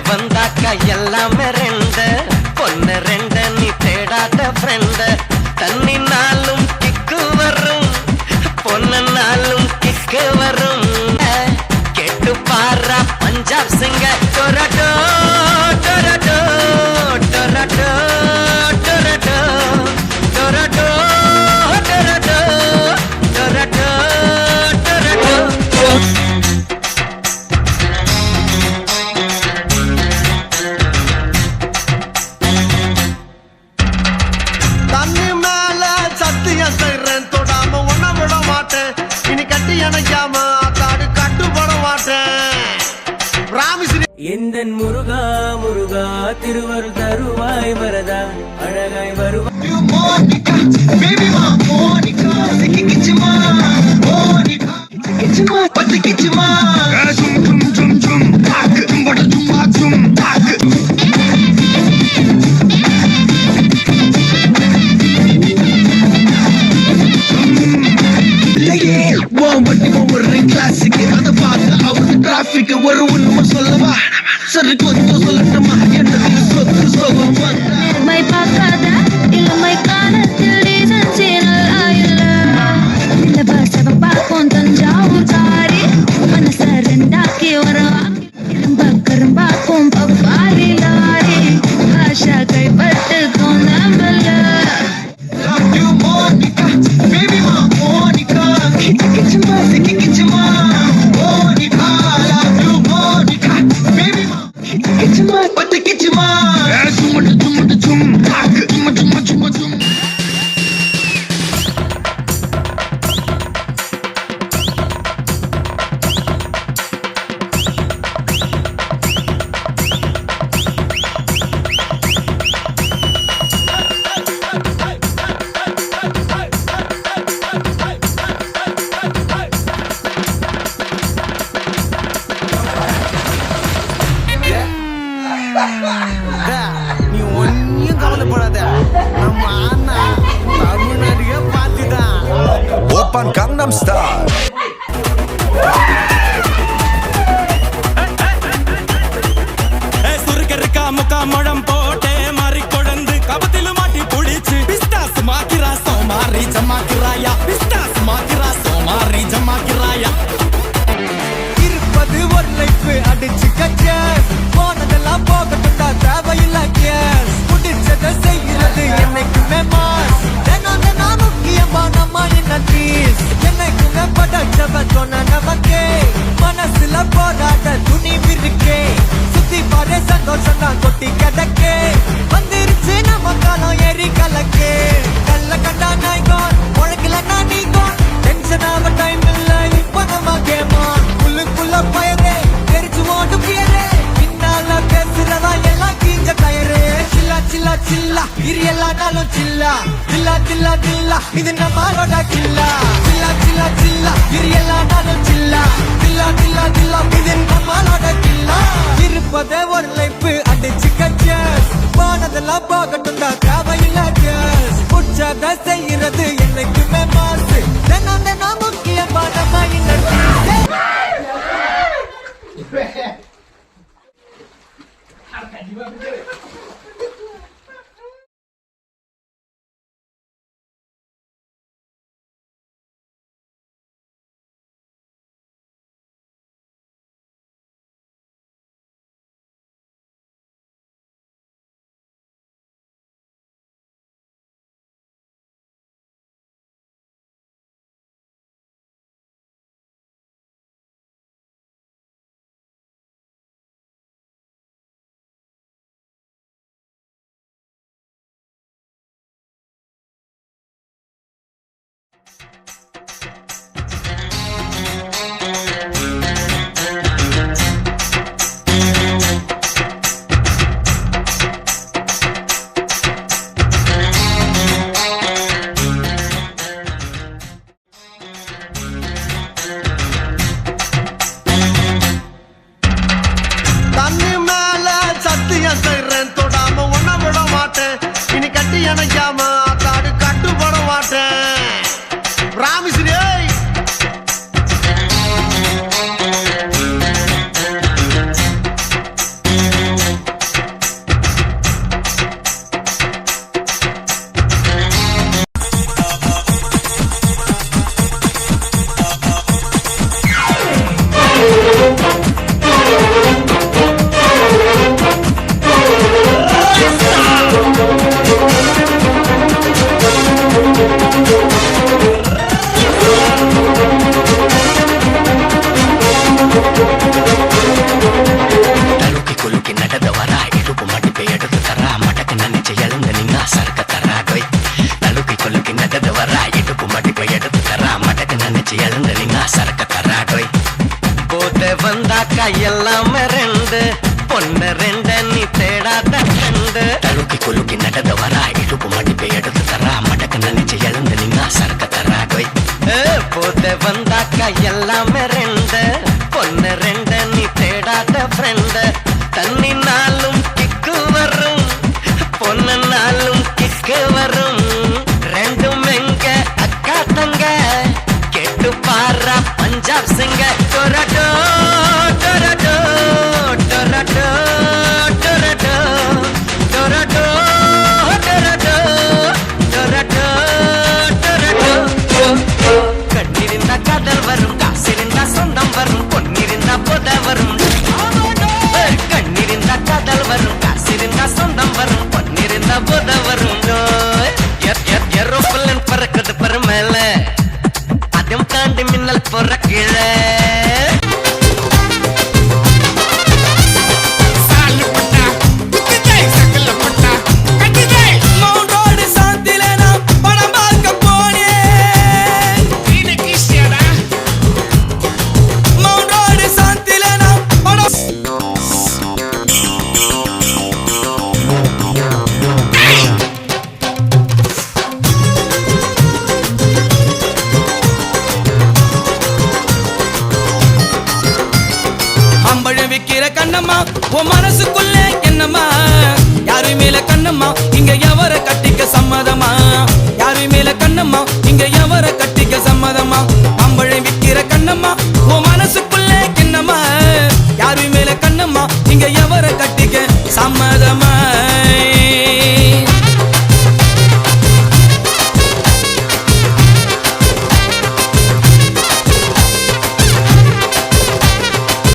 வந்தாக்கா எல்லாமே ரெண்டு பொண்ணு ரெண்டு நீ தேடாத ஃப்ரெண்டு தண்ணினாலும் கிக்கு வரும் பொண்ணுனாலும் கிக்கு வரும் கேட்டு பாரா பஞ்சாப் சிங்க டொரட்டோ டொரட்டோ டொரட்டோ டொரட்டோ டொரட்டோ டொரட்டோ டொரட்டோ டொரட்டோ எந்தன் முருகா முருகா திருவருள் தருவாய் வரதா அழகாய் வருவாய் டிராபிக் ஒரு உண்மை சொல்லவா சரி கொஞ்சம் சொல்லட்டுமா என்று சொத்து சோகம் மை பார்க்காத இளமை காலத்தில் ரீசன் சேனல் இந்த பாசவ பார்ப்போம் தஞ்சாவூர் காரி மனச ரெண்டாக்கி வரவாக்கி கரும்பாக்கும் பப்பாரி லாரி ஆஷா கைப்பட்டு கொண்டம்பல நீ ஒன்னும் கவலைப்படாத நம்ம அண்ணா தமிழ்நாட்டுக்கே பார்த்துதான் Open Gangnam Style. சுருக்கருக்கா முக்கா முழம் போட்டே மாறி கொழுந்து கபத்தில மாட்டி புடிச்சு பிஸ்டாஸ் மாக்கிரா சோமாரி ஜமாக்கிராயா பிஸ்டாஸ் மாக்கிரா சோமாரி ஜமாக்கிராயா இருப்பது ஒரு லைஃப் அடிச்சு கச்சேஸ் போனதெல்லாம் போகட்டும்டா தேவையில்ல கேஸ் புடிச்சதை செய்யறது என்னைக்குமே மாஸ் தினம் முக்கியமா நம்ம என்ன ட்ரீஸ் என்னைக்குமே படைச்சவ சொன்ன நமக்கே மனசுல போராட துணி விருக்கே சுத்தி பாரு சந்தோஷம் தான் கொட்டி கிடக்கே வந்துருச்சு நம்ம காலம் ஏறி கலக்கே கல்ல கண்டா நாய்கோன் உழக்கல நான் நீங்கோன் டென்ஷன் ஆக டைம் இல்ல இப்ப நம்ம கேமா புல்லுக்குள்ள பயரே தெரிச்சு ஓட்டு பியரே பின்னால பேசுறதா எல்லாம் கீஞ்ச டயரே சில்லா சில்லா சில்லா இரு எல்லா நாளும் சில்லா தில்லா தில்லா தில்லா இது நம்மளோட கில்லா சில்லா சில்லா சில்லா இரு எல்லா நாளும் சில்லா தில்லா தில்லா தில்லா இது நம்மளோட கில்லா இருப்பதே ஒரு லைஃப் அடிச்சு கச்சேஸ் போனதெல்லாம் போகட்டும்டா தேவையில்ல கேஸ் புடிச்சத செய்யறது என்னைக்குமே மாசு தினம் முக்கியமான மைண்ட் எல்லாமே ரெண்டு பொண்ணு ரெண்டு நீ தேடாத ஃப்ரெண்டு தழுக்கி குலுக்கி நடந்து வரா இடுப்பு மடிப்பை எடுத்து தரா மடக்கு நினைச்சு எழுந்து நின்னா சரக்க தரா கொய் போத வந்தாக்கா எல்லாமே ரெண்டு பொண்ணு ரெண்டு நீ தேடாத ஃப்ரெண்டு தண்ணி நாளும் கிக்கு வரும் பொண்ணு நாளும் கிக்கு வரும் ரெண்டும் எங்க அக்கா தங்க கேட்டு பாரா பஞ்சாப் சிங்க டொரடோ டொரடோ டொரடோ டொரடோ டொரடோ டொரடோ டொரடோ டொரடோ கண்ணிருந்தா காதல் வரும் காசிருந்தா சொந்தம் வரும் பொன்னிருந்தா போத வரும் கண்ணிருந்தா காதல் வரும் காசிருந்தா சொந்தம் வரும் பொன்னிருந்தா போத வரும் ஏரோப்ளேன் பறக்குது பருமேல அதும் தாண்டி மின்னல் போற கீழே கண்ணம்மா உன் மனசுக்குள்ளே என்னம்மா யாரு மேல கண்ணம்மா இங்க எவர கட்டிக்க சம்மதமா யாரு மேல கண்ணம்மா இங்க எவர கட்டிக்க சம்மதமா அம்பழை விக்கிற கண்ணம்மா உன் மனசுக்குள்ளே என்னம்மா யாரு மேல கண்ணம்மா இங்க எவர கட்டிக்க சம்மதமா